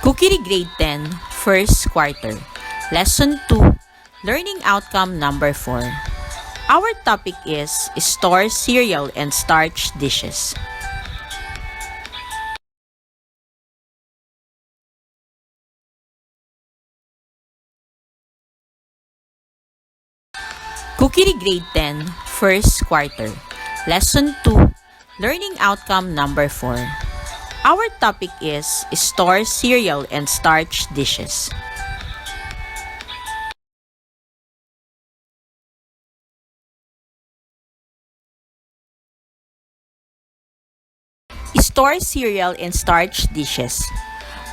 Cookery Grade 10, First Quarter. Lesson 2, Learning Outcome Number 4. Our topic is Store Cereal and Starch Dishes. Cookery Grade 10, First Quarter. Lesson 2, Learning Outcome Number 4. Our topic is Store Cereal and Starch Dishes. Store cereal and starch dishes.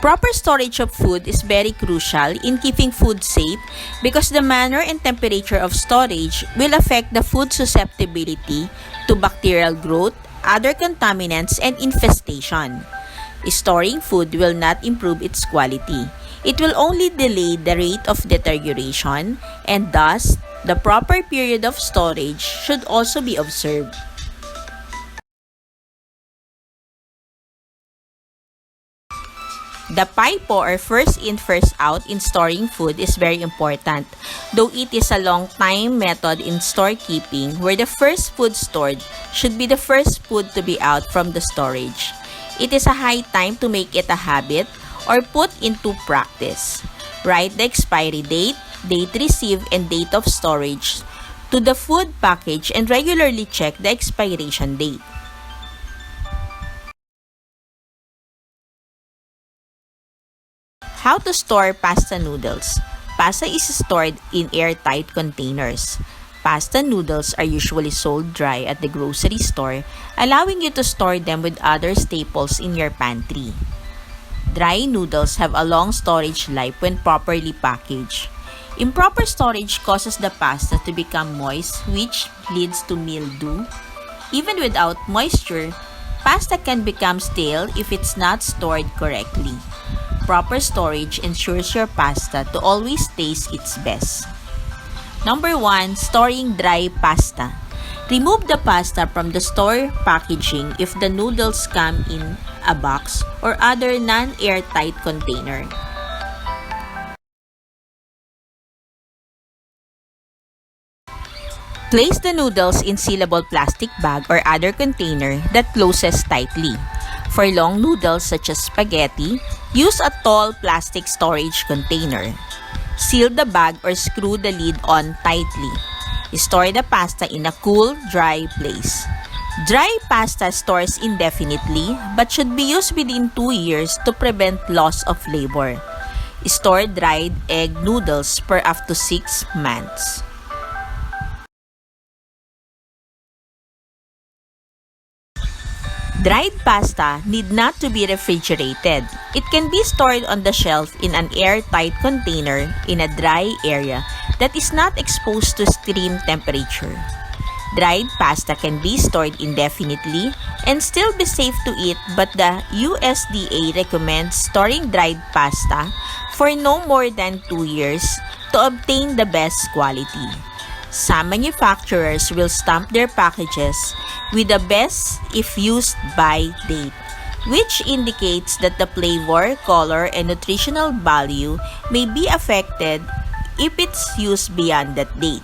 Proper storage of food is very crucial in keeping food safe because the manner and temperature of storage will affect the food susceptibility to bacterial growth, other contaminants, and infestation. Storing food will not improve its quality. It will only delay the rate of deterioration, and thus, the proper period of storage should also be observed. The FIFO or first in first out in storing food is very important, though it is a long time method in storekeeping where the first food stored should be the first food to be out from the storage. It is a high time to make it a habit or put into practice. Write the expiry date, date received, and date of storage to the food package and regularly check the expiration date. How to store pasta noodles. Pasta is stored in airtight containers. Pasta noodles are usually sold dry at the grocery store, allowing you to store them with other staples in your pantry. Dry noodles have a long storage life when properly packaged. Improper storage causes the pasta to become moist, which leads to mildew. Even without moisture, pasta can become stale if it's not stored correctly. Proper storage ensures your pasta to always taste its best. Number 1. Storing dry pasta. Remove the pasta from the store packaging if the noodles come in a box or other non-airtight container. Place the noodles in sealable plastic bag or other container that closes tightly. For long noodles such as spaghetti, use a tall plastic storage container. Seal the bag or screw the lid on tightly. Store the pasta in a cool, dry place. Dry pasta stores indefinitely but should be used within 2 years to prevent loss of flavor. Store dried egg noodles for up to 6 months. Dried pasta need not to be refrigerated. It can be stored on the shelf in an airtight container in a dry area that is not exposed to extreme temperature. Dried pasta can be stored indefinitely and still be safe to eat, but the USDA recommends storing dried pasta for no more than 2 years to obtain the best quality. Some manufacturers will stamp their packages with the best if used by date, which indicates that the flavor, color, and nutritional value may be affected if it's used beyond that date.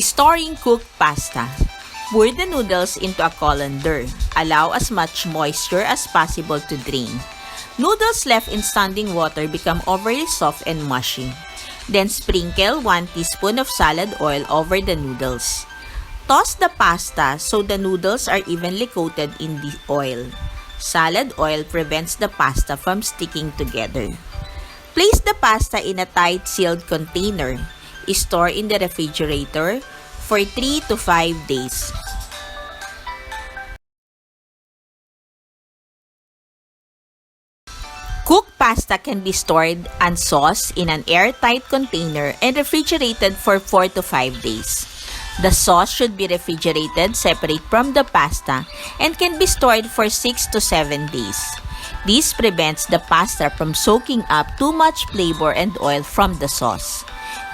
Storing cooked pasta. Pour the noodles into a colander. Allow as much moisture as possible to drain. Noodles left in standing water become overly soft and mushy. Then sprinkle 1 teaspoon of salad oil over the noodles. Toss the pasta so the noodles are evenly coated in the oil. Salad oil prevents the pasta from sticking together. Place the pasta in a tight sealed container. Store in the refrigerator for 3 to 5 days. Cooked pasta can be stored unsauced in an airtight container and refrigerated for 4 to 5 days. The sauce should be refrigerated separate from the pasta and can be stored for 6 to 7 days. This prevents the pasta from soaking up too much flavor and oil from the sauce,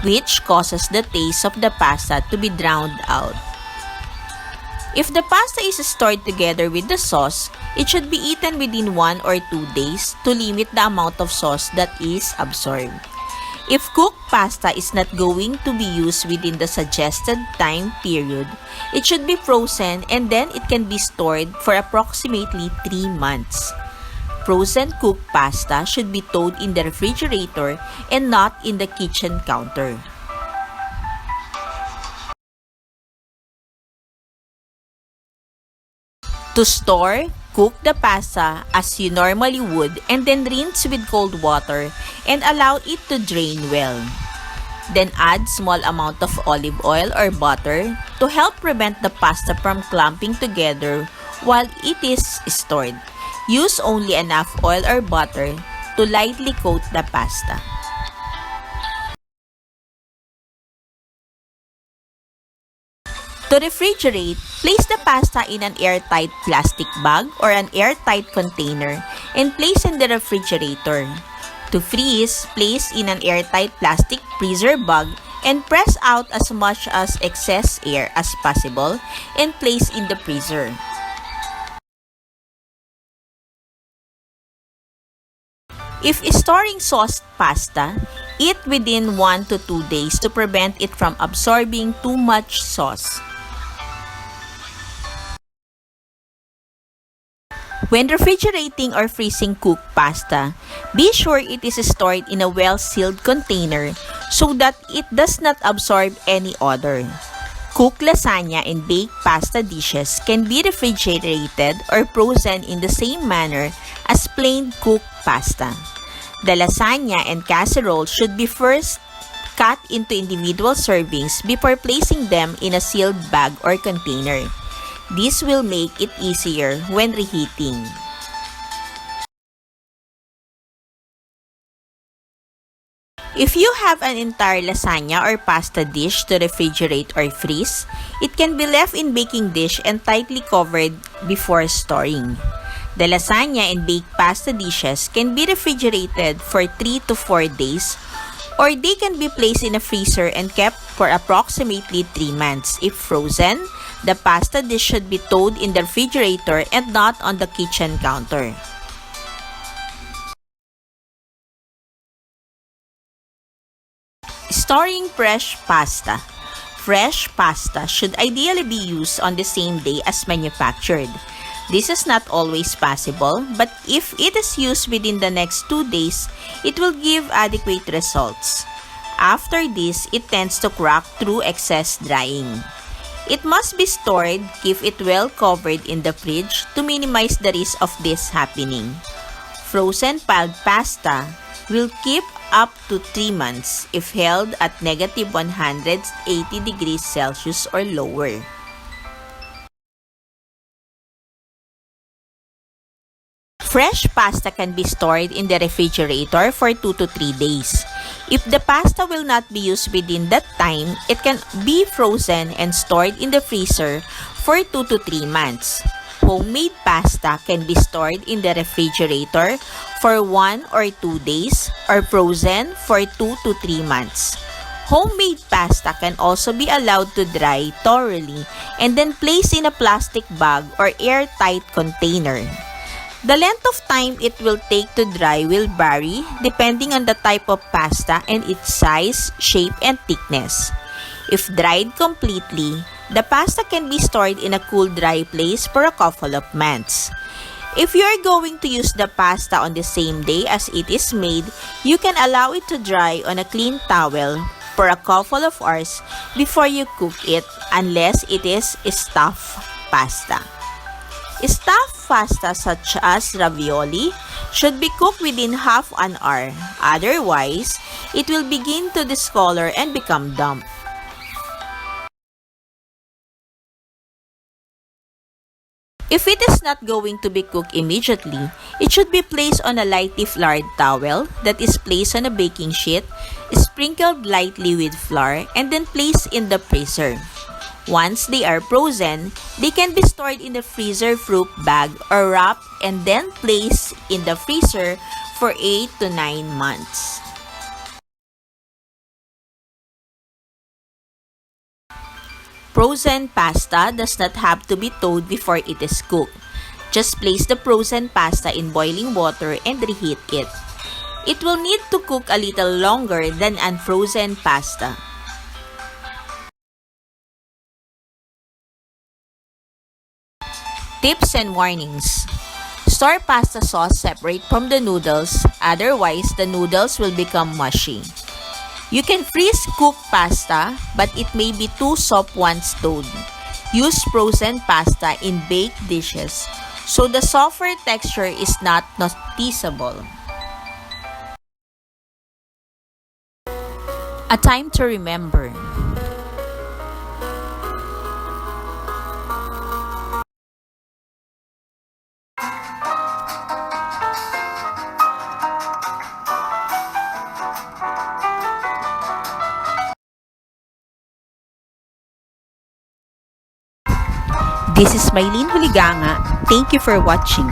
which causes the taste of the pasta to be drowned out. If the pasta is stored together with the sauce, it should be eaten within 1 or 2 days to limit the amount of sauce that is absorbed. If cooked pasta is not going to be used within the suggested time period, it should be frozen and then it can be stored for approximately 3 months. Frozen cooked pasta should be stored in the refrigerator and not in the kitchen counter. To store, cook the pasta as you normally would and then rinse with cold water and allow it to drain well. Then add small amount of olive oil or butter to help prevent the pasta from clumping together while it is stored. Use only enough oil or butter to lightly coat the pasta. To refrigerate, place the pasta in an airtight plastic bag or an airtight container and place in the refrigerator. To freeze, place in an airtight plastic freezer bag and press out as much as excess air as possible and place in the freezer. If storing sauced pasta, eat within 1 to 2 days to prevent it from absorbing too much sauce. When refrigerating or freezing cooked pasta, be sure it is stored in a well-sealed container so that it does not absorb any odor. Cooked lasagna and baked pasta dishes can be refrigerated or frozen in the same manner as plain cooked pasta. The lasagna and casserole should be first cut into individual servings before placing them in a sealed bag or container. This will make it easier when reheating. If you have an entire lasagna or pasta dish to refrigerate or freeze, it can be left in baking dish and tightly covered before storing. The lasagna and baked pasta dishes can be refrigerated for 3 to 4 days, or they can be placed in a freezer and kept for approximately 3 months. If frozen, the pasta dish should be stored in the refrigerator and not on the kitchen counter. Storing fresh pasta. Fresh pasta should ideally be used on the same day as manufactured. This is not always possible, but if it is used within the next 2 days, it will give adequate results. After this, it tends to crack through excess drying. It must be stored, keep it well covered in the fridge to minimize the risk of this happening. Frozen piled pasta will keep up to 3 months if held at negative 180 degrees Celsius or lower. Fresh pasta can be stored in the refrigerator for 2 to 3 days. If the pasta will not be used within that time, it can be frozen and stored in the freezer for 2 to 3 months. Homemade pasta can be stored in the refrigerator for 1 or 2 days or frozen for 2 to 3 months. Homemade pasta can also be allowed to dry thoroughly and then placed in a plastic bag or airtight container. The length of time it will take to dry will vary depending on the type of pasta and its size, shape, and thickness. If dried completely, the pasta can be stored in a cool, dry place for a couple of months. If you are going to use the pasta on the same day as it is made, you can allow it to dry on a clean towel for a couple of hours before you cook it unless it is stuffed pasta. Stuffed pasta such as ravioli should be cooked within half an hour. Otherwise, it will begin to discolor and become damp. If it is not going to be cooked immediately, it should be placed on a lightly floured towel that is placed on a baking sheet, sprinkled lightly with flour, and then placed in the freezer. Once they are frozen, they can be stored in the freezer-proof bag or wrapped and then placed in the freezer for 8 to 9 months. Frozen pasta does not have to be thawed before it is cooked. Just place the frozen pasta in boiling water and reheat it. It will need to cook a little longer than unfrozen pasta. Tips and warnings. Store pasta sauce separate from the noodles, otherwise the noodles will become mushy. You can freeze cooked pasta, but it may be too soft once thawed. Use frozen pasta in baked dishes, so the softer texture is not noticeable. A time to remember. This is Maylene Huliganga. Thank you for watching.